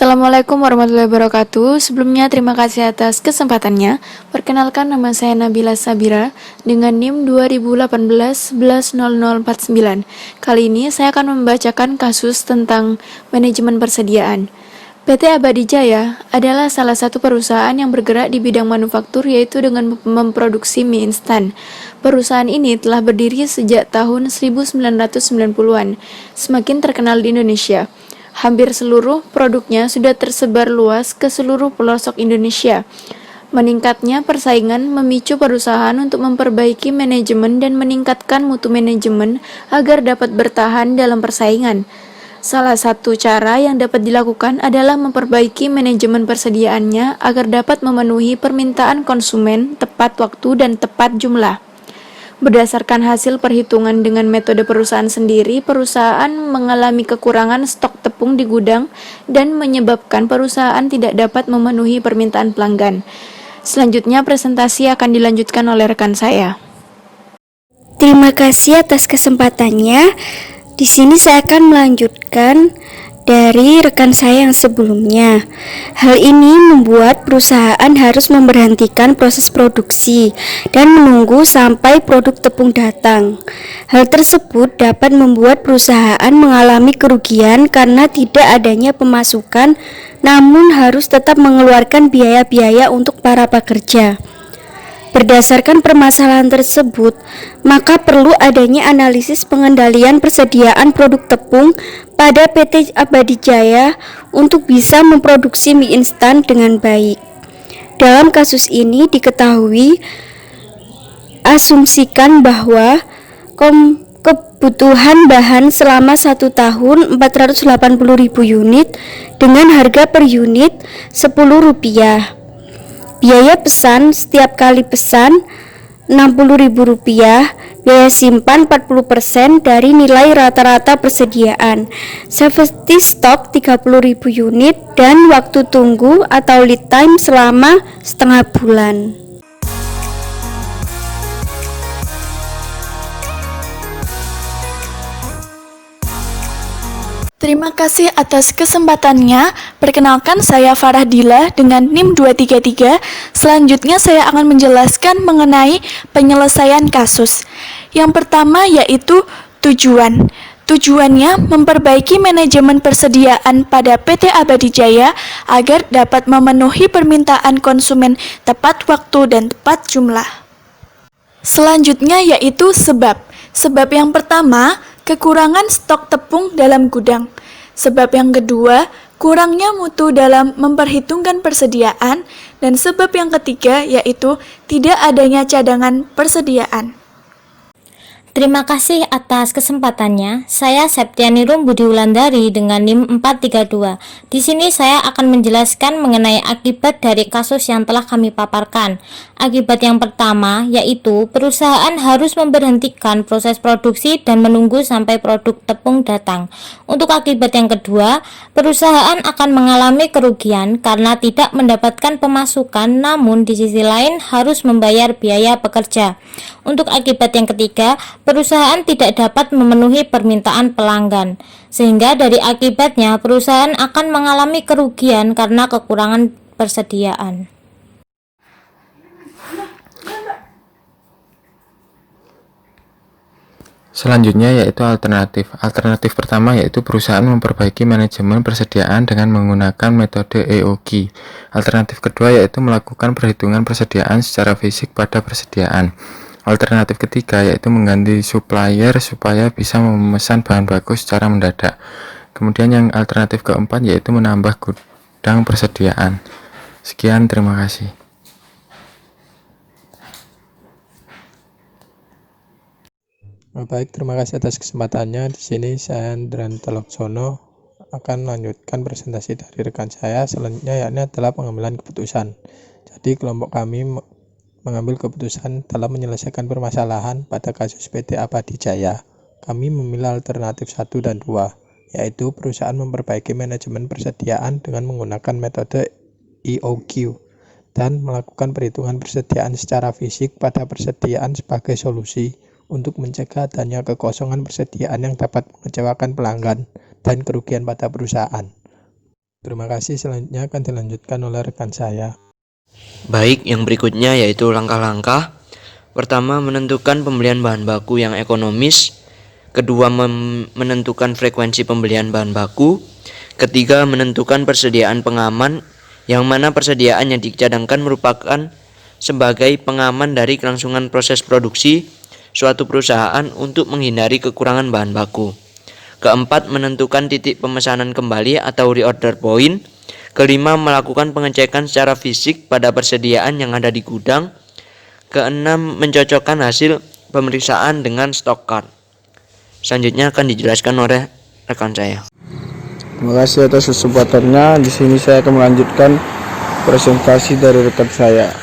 Assalamualaikum warahmatullahi wabarakatuh. Sebelumnya terima kasih atas kesempatannya. Perkenalkan, nama saya Nabila Sabira dengan NIM 2018 110049. Kali ini saya akan membacakan kasus tentang manajemen persediaan. PT Abadi Jaya adalah salah satu perusahaan yang bergerak di bidang manufaktur, yaitu dengan memproduksi mie instan. Perusahaan ini telah berdiri sejak tahun 1990-an, semakin terkenal di Indonesia. Hampir seluruh produknya sudah tersebar luas ke seluruh pelosok Indonesia. Meningkatnya persaingan memicu perusahaan untuk memperbaiki manajemen dan meningkatkan mutu manajemen agar dapat bertahan dalam persaingan. Salah satu cara yang dapat dilakukan adalah memperbaiki manajemen persediaannya agar dapat memenuhi permintaan konsumen tepat waktu dan tepat jumlah. Berdasarkan hasil perhitungan dengan metode perusahaan sendiri, perusahaan mengalami kekurangan stok tepung di gudang dan menyebabkan perusahaan tidak dapat memenuhi permintaan pelanggan. Selanjutnya presentasi akan dilanjutkan oleh rekan saya. Terima kasih atas kesempatannya. Di sini saya akan melanjutkan dari rekan saya yang sebelumnya. Hal ini membuat perusahaan harus memberhentikan proses produksi dan menunggu sampai produk tepung datang. Hal tersebut dapat membuat perusahaan mengalami kerugian karena tidak adanya pemasukan, namun harus tetap mengeluarkan biaya-biaya untuk para pekerja. Berdasarkan permasalahan tersebut, maka perlu adanya analisis pengendalian persediaan produk tepung pada PT Abadi Jaya untuk bisa memproduksi mie instan dengan baik. Dalam kasus ini diketahui, asumsikan bahwa kebutuhan bahan selama 1 tahun 480.000 unit dengan harga per unit Rp10. Biaya pesan setiap kali pesan Rp60.000, biaya simpan 40% dari nilai rata-rata persediaan, safety stock 30.000 unit, dan waktu tunggu atau lead time selama setengah bulan. Terima kasih atas kesempatannya. Perkenalkan, saya Farah Dila dengan NIM 233. Selanjutnya saya akan menjelaskan mengenai penyelesaian kasus. Yang pertama yaitu tujuan. Tujuannya memperbaiki manajemen persediaan pada PT Abadi Jaya agar dapat memenuhi permintaan konsumen tepat waktu dan tepat jumlah. Selanjutnya yaitu sebab. Sebab yang pertama, kekurangan stok tepung dalam gudang. Sebab yang kedua, kurangnya mutu dalam memperhitungkan persediaan. Dan sebab yang ketiga yaitu tidak adanya cadangan persediaan. Terima kasih atas kesempatannya. Saya Septiani Rum Budi Wulandari dengan NIM 432. Di sini saya akan menjelaskan mengenai akibat dari kasus yang telah kami paparkan. Akibat yang pertama yaitu perusahaan harus memberhentikan proses produksi dan menunggu sampai produk tepung datang. Untuk akibat yang kedua, perusahaan akan mengalami kerugian karena tidak mendapatkan pemasukan, namun di sisi lain harus membayar biaya pekerja. Untuk akibat yang ketiga, perusahaan tidak dapat memenuhi permintaan pelanggan, sehingga dari akibatnya perusahaan akan mengalami kerugian karena kekurangan persediaan. Selanjutnya yaitu alternatif. Alternatif pertama yaitu perusahaan memperbaiki manajemen persediaan dengan menggunakan metode EOQ. Alternatif kedua yaitu melakukan perhitungan persediaan secara fisik pada persediaan. Alternatif ketiga yaitu mengganti supplier supaya bisa memesan bahan baku secara mendadak. Kemudian yang alternatif keempat yaitu menambah gudang persediaan. Sekian, terima kasih. Baik, terima kasih atas kesempatannya. Di sini saya Andran Teloksono akan melanjutkan presentasi dari rekan saya. Selanjutnya yakni adalah pengambilan keputusan. Jadi kelompok kami mengambil keputusan dalam menyelesaikan permasalahan pada kasus PT Abadi Jaya. Kami memilih alternatif 1 dan 2, yaitu perusahaan memperbaiki manajemen persediaan dengan menggunakan metode EOQ dan melakukan perhitungan persediaan secara fisik pada persediaan sebagai solusi untuk mencegah adanya kekosongan persediaan yang dapat mengecewakan pelanggan dan kerugian pada perusahaan. Terima kasih, selanjutnya akan dilanjutkan oleh rekan saya. Baik, yang berikutnya yaitu langkah-langkah. Pertama, menentukan pembelian bahan baku yang ekonomis. Kedua, menentukan frekuensi pembelian bahan baku. Ketiga, menentukan persediaan pengaman, yang mana persediaan yang dicadangkan merupakan sebagai pengaman dari kelangsungan proses produksi suatu perusahaan untuk menghindari kekurangan bahan baku. Keempat, menentukan titik pemesanan kembali atau reorder point. Kelima, melakukan pengecekan secara fisik pada persediaan yang ada di gudang. Keenam, mencocokkan hasil pemeriksaan dengan stok card. Selanjutnya akan dijelaskan oleh rekan saya. Terima kasih atas kesempatannya. Di sini saya akan melanjutkan presentasi dari rekan saya.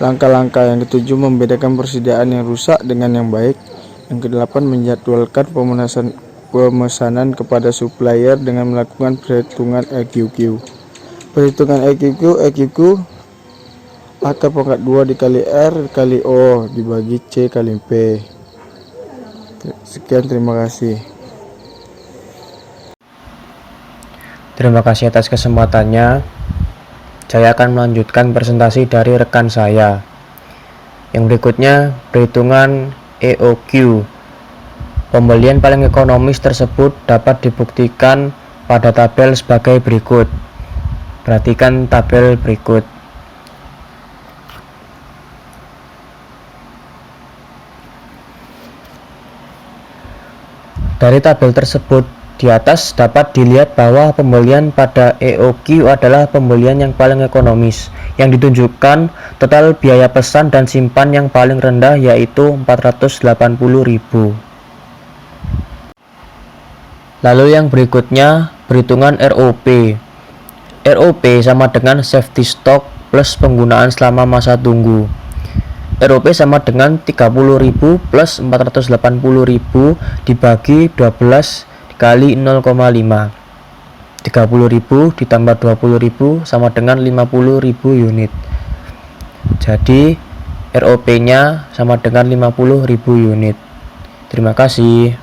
Langkah-langkah yang ketujuh, membedakan persediaan yang rusak dengan yang baik. Yang kedelapan, menjadwalkan pemesanan kepada supplier dengan melakukan perhitungan EQQ. Perhitungan EQQ atau pangkat 2 dikali R kali O dibagi C kali P. Sekian, terima kasih. Terima kasih atas kesempatannya. Saya akan melanjutkan presentasi dari rekan saya. Yang berikutnya, perhitungan EOQ. Pembelian paling ekonomis tersebut dapat dibuktikan pada tabel sebagai berikut. Perhatikan tabel berikut. Dari tabel tersebut, di atas dapat dilihat bahwa pembelian pada EOQ adalah pembelian yang paling ekonomis, yang ditunjukkan total biaya pesan dan simpan yang paling rendah yaitu 480.000. Lalu yang berikutnya, perhitungan ROP. ROP sama dengan safety stock plus penggunaan selama masa tunggu. ROP sama dengan 30.000 plus 480.000 dibagi 12 dikali 0,5. 30.000 ditambah 20.000 sama dengan 50.000 unit. Jadi ROP nya sama dengan 50.000 unit. Terima kasih.